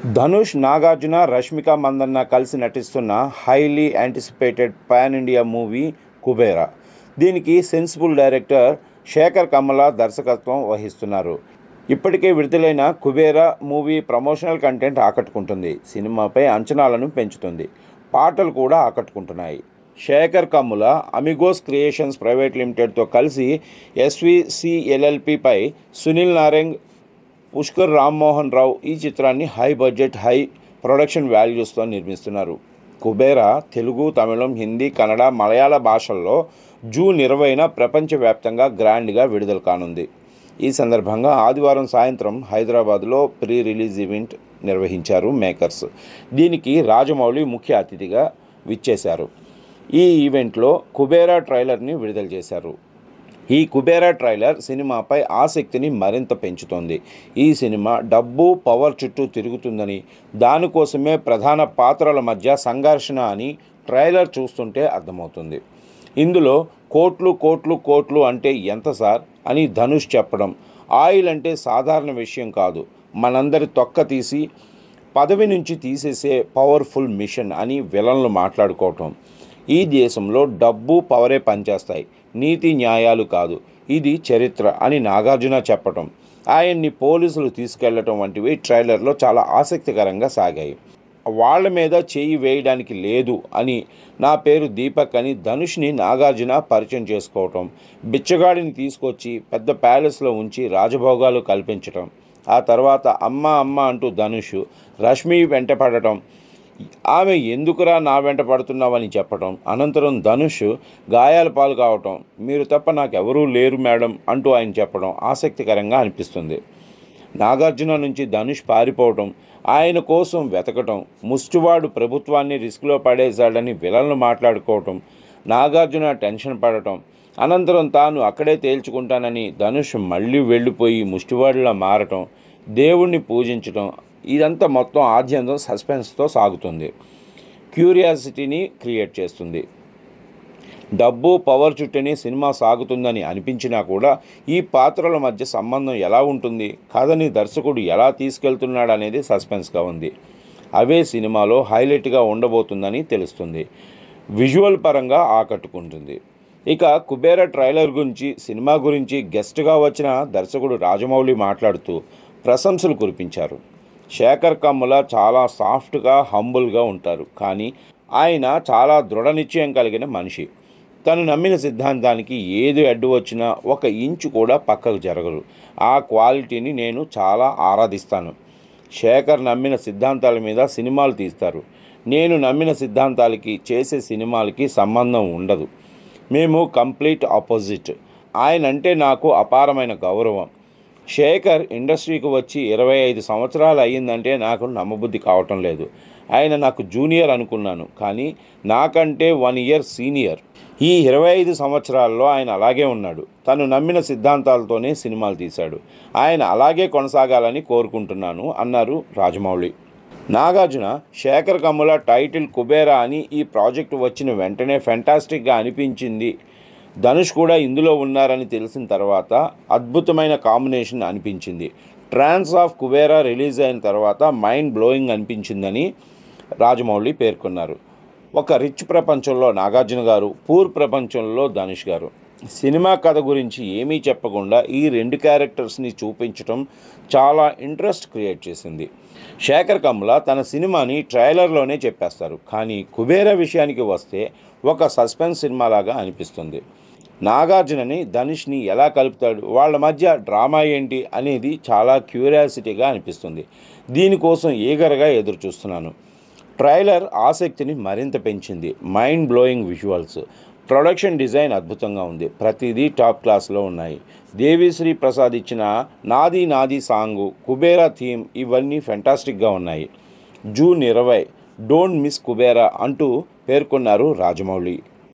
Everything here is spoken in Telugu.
ధనుష్, నాగార్జున, రష్మిక మందన్న కలిసి నటిస్తున్న highly anticipated pan India movie Kubera. దీనికి సెన్సిబుల్ డైరెక్టర్ శేఖర్ కమ్ముల దర్శకత్వం వహిస్తున్నారు. ఇప్పటికే విడుదలైన కుబేరా మూవీ ప్రమోషనల్ కంటెంట్ ఆకట్టుకుంటుంది. సినిమాపై అంచనాలను పెంచుతుంది. పాటలు కూడా ఆకట్టుకుంటున్నాయి. Shekhar Kammula Amigos Creations Private లిమిటెడ్తో కలిసి SVCLLPపై సునీల్ నారెంగ్, పుష్కర్ రామ్మోహన్ రావు ఈ చిత్రాన్ని హై బడ్జెట్, హై ప్రొడక్షన్ వాల్యూస్తో నిర్మిస్తున్నారు. కుబేరా తెలుగు, తమిళం, హిందీ, కన్నడ, మలయాళ భాషల్లో జూన్ 20న ప్రపంచవ్యాప్తంగా గ్రాండ్గా విడుదల కానుంది. ఈ సందర్భంగా ఆదివారం సాయంత్రం హైదరాబాద్లో ప్రీ రిలీజ్ ఈవెంట్ నిర్వహించారు మేకర్స్. దీనికి రాజమౌళి ముఖ్య అతిథిగా విచ్చేశారు. ఈ ఈవెంట్లో కుబేరా ట్రైలర్ని విడుదల చేశారు. ఈ కుబేరా ట్రైలర్ సినిమాపై ఆసక్తిని మరింత పెంచుతోంది. ఈ సినిమా డబ్బు, పవర్ చుట్టూ తిరుగుతుందని, దానికోసమే ప్రధాన పాత్రల మధ్య సంఘర్షణ అని ట్రైలర్ చూస్తుంటే అర్థమవుతుంది. ఇందులో కోట్లు కోట్లు కోట్లు అంటే ఎంత సార్ అని ధనుష్ చెప్పడం, ఆయిల్ అంటే సాధారణ విషయం కాదు, మనందరి తొక్క తీసి పదవి నుంచి తీసేసే పవర్ఫుల్ మిషన్ అని విలన్లు మాట్లాడుకోవటం, ఈ దేశంలో డబ్బు, పవరే పనిచేస్తాయి, నీతి న్యాయాలు కాదు, ఇది చరిత్ర అని నాగార్జున చెప్పటం, ఆయన్ని పోలీసులు తీసుకెళ్లటం వంటివి ట్రైలర్లో చాలా ఆసక్తికరంగా సాగాయి. వాళ్ళ మీద చేయి వేయడానికి లేదు అని, నా పేరు దీపక్ అని ధనుష్ని నాగార్జున పరిచయం చేసుకోవటం, బిచ్చగాడిని తీసుకొచ్చి పెద్ద ప్యాలెస్లో ఉంచి రాజభోగాలు కల్పించటం, ఆ తర్వాత అమ్మ అమ్మ అంటూ ధనుష్ రష్మి వెంటపడటం, ఆమె ఎందుకురా నా వెంట పడుతున్నావని చెప్పటం, అనంతరం ధనుష్ గాయాల పాలు కావటం, మీరు తప్ప నాకెవరూ లేరు మేడం అంటూ ఆయన చెప్పడం ఆసక్తికరంగా అనిపిస్తుంది. నాగార్జున నుంచి ధనుష్ పారిపోవటం, ఆయన కోసం వెతకటం, ముష్టివాడు ప్రభుత్వాన్ని రిస్క్లో పడేశాడని విలన్లు మాట్లాడుకోవటం, నాగార్జున టెన్షన్ పడటం, అనంతరం తాను అక్కడే తేల్చుకుంటానని ధనుష్ మళ్ళీ వెళ్ళిపోయి ముష్టివాడిలా మారటం, దేవుణ్ణి పూజించటం, ఇదంతా మొత్తం ఆద్యంతం సస్పెన్స్తో సాగుతుంది. క్యూరియాసిటీని క్రియేట్ చేస్తుంది. డబ్బు, పవర్ చుట్టూనే సినిమా సాగుతుందని అనిపించినా కూడా ఈ పాత్రల మధ్య సంబంధం ఎలా ఉంటుంది, కథని దర్శకుడు ఎలా తీసుకెళ్తున్నాడు అనేది సస్పెన్స్గా ఉంది. అవే సినిమాలో హైలైట్గా ఉండబోతుందని తెలుస్తుంది. విజువల్ పరంగా ఆకట్టుకుంటుంది. ఇక కుబేరా ట్రైలర్ గురించి, సినిమా గురించి గెస్ట్గా వచ్చిన దర్శకుడు రాజమౌళి మాట్లాడుతూ ప్రశంసలు కురిపించారు. శేఖర్ కమ్ముల చాలా సాఫ్ట్గా, హంబుల్గా ఉంటారు. కానీ ఆయన చాలా దృఢ నిశ్చయం కలిగిన మనిషి. తను నమ్మిన సిద్ధాంతానికి ఏది అడ్డు వచ్చినా ఒక ఇంచు కూడా పక్కకు జరగరు. ఆ క్వాలిటీని నేను చాలా ఆరాధిస్తాను. శేఖర్ నమ్మిన సిద్ధాంతాల మీద సినిమాలు తీస్తారు. నేను నమ్మిన సిద్ధాంతాలకి, చేసే సినిమాలకి సంబంధం ఉండదు. మేము కంప్లీట్ ఆపోజిట్. ఆయన అంటే నాకు అపారమైన గౌరవం. శేఖర్ ఇండస్ట్రీకి వచ్చి 25 సంవత్సరాలు అయ్యిందంటే నాకు నమ్మబుద్ధి కావటం లేదు. ఆయన నాకు జూనియర్ అనుకున్నాను, కానీ నాకంటే 1 ఇయర్ సీనియర్. ఈ 25 సంవత్సరాల్లో ఆయన అలాగే ఉన్నాడు. తను నమ్మిన సిద్ధాంతాలతోనే సినిమాలు తీశాడు. ఆయన అలాగే కొనసాగాలని కోరుకుంటున్నాను అన్నారు రాజమౌళి. నాగార్జున, శేఖర్ కమ్ముల టైటిల్ కుబేరా అని ఈ ప్రాజెక్టు వచ్చిన వెంటనే ఫెంటాస్టిక్గా అనిపించింది. ధనుష్ కూడా ఇందులో ఉన్నారని తెలిసిన తర్వాత అద్భుతమైన కాంబినేషన్ అనిపించింది. ట్రాన్స్ ఆఫ్ కుబేరా రిలీజ్ అయిన తర్వాత మైండ్ బ్లోయింగ్ అనిపించిందని రాజమౌళి పేర్కొన్నారు. ఒక రిచ్ ప్రపంచంలో నాగార్జున గారు, పూర్ ప్రపంచంలో ధనుష్ గారు. సినిమా కథ గురించి ఏమీ చెప్పకుండా ఈ 2 క్యారెక్టర్స్ని చూపించడం చాలా ఇంట్రెస్ట్ క్రియేట్ చేసింది. శేఖర్ కమ్ముల తన సినిమాని ట్రైలర్లోనే చెప్పేస్తారు. కానీ కుబేరా విషయానికి వస్తే ఒక సస్పెన్స్ సినిమాలాగా అనిపిస్తుంది. నాగార్జునని, ధనుష్ని ఎలా కలుపుతాడు, వాళ్ళ మధ్య డ్రామా ఏంటి అనేది చాలా క్యూరియాసిటీగా అనిపిస్తుంది. దీనికోసం ఈగర్గా ఎదురు చూస్తున్నాను. ట్రైలర్ ఆసక్తిని మరింత పెంచింది. Mind blowing visuals, production design అద్భుతంగా ఉంది. ప్రతిదీ టాప్ క్లాస్లో ఉన్నాయి. దేవిశ్రీ ప్రసాద్ ఇచ్చిన నాది నాది సాంగు, కుబేరా థీమ్ ఇవన్నీ ఫెంటాస్టిక్గా ఉన్నాయి. జూన్ 20 డోంట్ మిస్ కుబేరా అంటూ పేర్కొన్నారు రాజమౌళి.